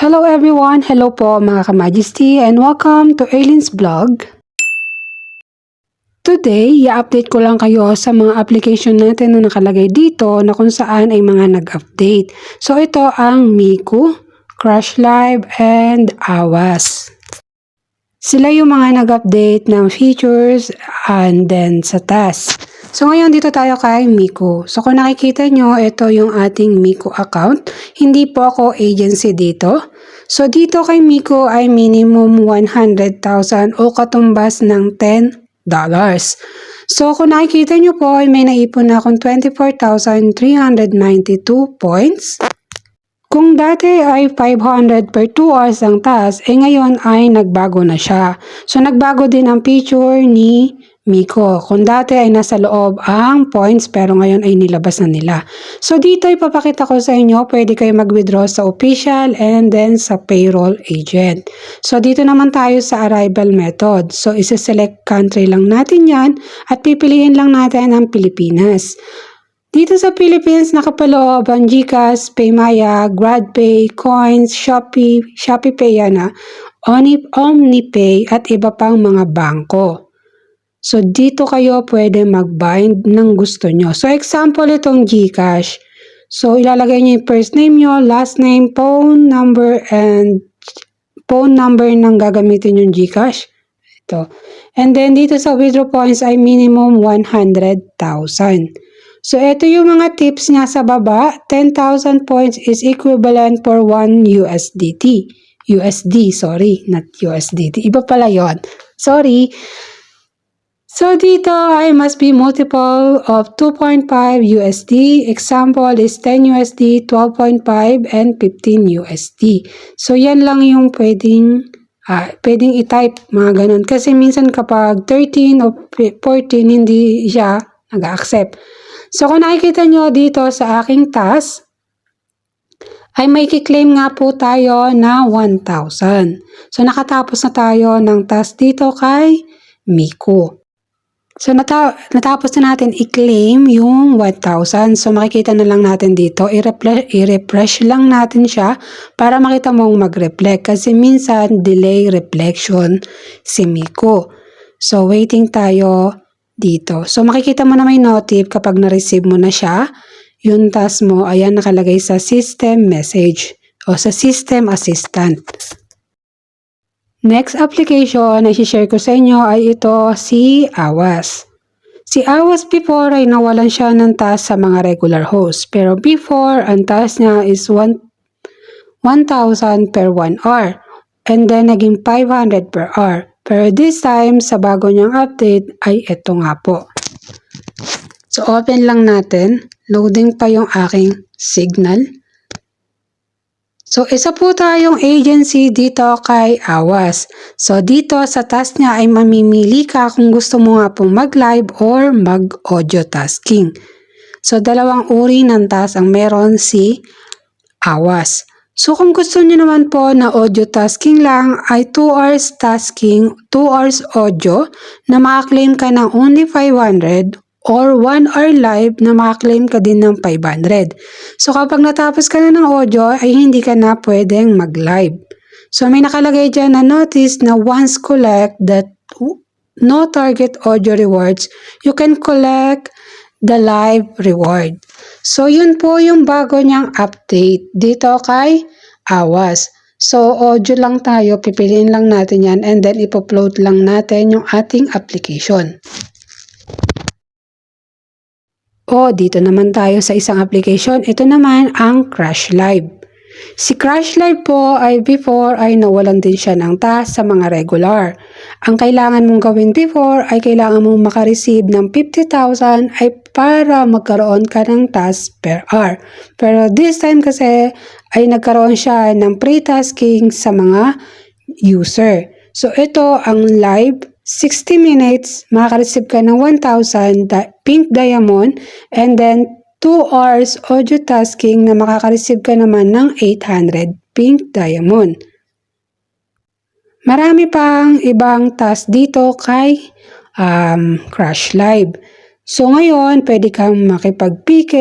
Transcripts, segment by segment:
Hello everyone! Hello po mga ka-Majesty and welcome to Eileen's Vlog. Today, i-update ko lang kayo sa mga application natin na nakalagay dito na kung saan ay mga nag-update. So ito ang Miku, Crush Live, and Awas. Sila yung mga nag-update ng features and then sa task. So ngayon dito tayo kay Miku. So kung nakikita nyo, ito yung ating Miku account. Hindi po ako agency dito. So dito kay Miku ay minimum 100,000 o katumbas ng $10. So kung nakikita nyo po ay may naipon na akong 24,392 points. Kung dati ay 500 per 2 hours ang task, ngayon ay nagbago na siya. So nagbago din ang feature ni Miku. Kung dati ay nasa loob ang points pero ngayon ay nilabas na nila. So dito ipapakita ko sa inyo, pwede kayo mag-withdraw sa official and then sa payroll agent. So dito naman tayo sa arrival method. So isa-select country lang natin yan at pipiliin lang natin ang Pilipinas. Dito sa Philippines, nakapaloob ang GCash, PayMaya, GradPay, Coins, Shopee, ShopeePay OmniPay at iba pang mga bangko. So dito kayo pwede mag-bind ng gusto nyo. So example itong GCash. So ilalagay nyo yung first name nyo, last name, phone number, and phone number ng gagamitin yung GCash. Ito. And then dito sa withdraw points ay minimum 100,000. So, ito yung mga tips niya sa baba. 10,000 points is equivalent for 1 USDT. USD, sorry, not USDT. Iba pala yon. Sorry. So, dito ay must be multiple of 2.5 USD. Example is 10 USD, 12.5, and 15 USD. So, yan lang yung pwedeng i-type, mga ganun. Kasi minsan kapag 13 o 14, hindi siya nag-accept. So, kung nakikita nyo dito sa aking task, ay may kiklaim nga po tayo na 1,000. So, nakatapos na tayo ng task dito kay Miku. So, natapos na natin i-claim yung 1,000. So, makikita na lang natin dito. I-refresh lang natin siya para makita mong mag-reflect. Kasi minsan, delay reflection si Miku. So, waiting tayo dito. So, makikita mo na may notif kapag na-receive mo na siya. Yung task mo, ayan nakalagay sa system message o sa system assistant. Next application na i-share ko sa inyo ay ito si Awas. Si Awas before ay nawalan siya ng task sa mga regular host. Pero before, ang task niya is 1,000 per 1 hour. And then, naging 500 per hour. Pero this time, sa bago niyang update, ay ito nga po. So, open lang natin. Loading pa yung aking signal. So, isa po tayong agency dito kay Awas. So, dito sa task niya ay mamimili ka kung gusto mo nga pong mag-live or mag-audio tasking. So, dalawang uri ng task ang meron si Awas. So, kung gusto niyo naman po na audio tasking lang ay 2 hours tasking, 2 hours audio na makaklaim ka ng only 500 or 1 hour live na makaklaim ka din ng 500. So, kapag natapos ka na ng audio ay hindi ka na pwedeng mag-live. So, may nakalagay dyan na notice na once collect that no target audio rewards, you can collect the live reward. So, yun po yung bago niyang update dito kay Awas. So, audio lang tayo, pipiliin lang natin yan and then ipo-upload lang natin yung ating application. Dito naman tayo sa isang application. Ito naman ang Crush Live. Si Crush Live po ay before ay nawalan din siya ng task sa mga regular. Ang kailangan mong gawin before ay kailangan mong makareceive ng 50,000 ay para magkaroon ka ng task per hour. Pero this time kasi ay nagkaroon siya ng pre-tasking sa mga user. So ito ang live 60 minutes, makaka-receive ka ng 1,000 pink diamond and then 2 hours audio tasking na makaka-receive ka naman ng 800 pink diamond. Marami pang ibang task dito kay Crush Live. So ngayon, pwede kang makipag-PK,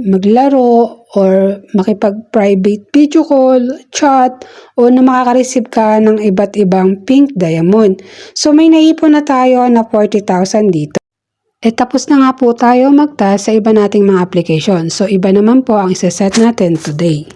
maglaro, or makipag-private video call, chat, o na makaka-receive ka ng iba't ibang pink diamond. So may naipon na tayo na 40,000 dito. Tapos na nga po tayo mag-test sa iba nating mga application. So iba naman po ang isa-set natin today.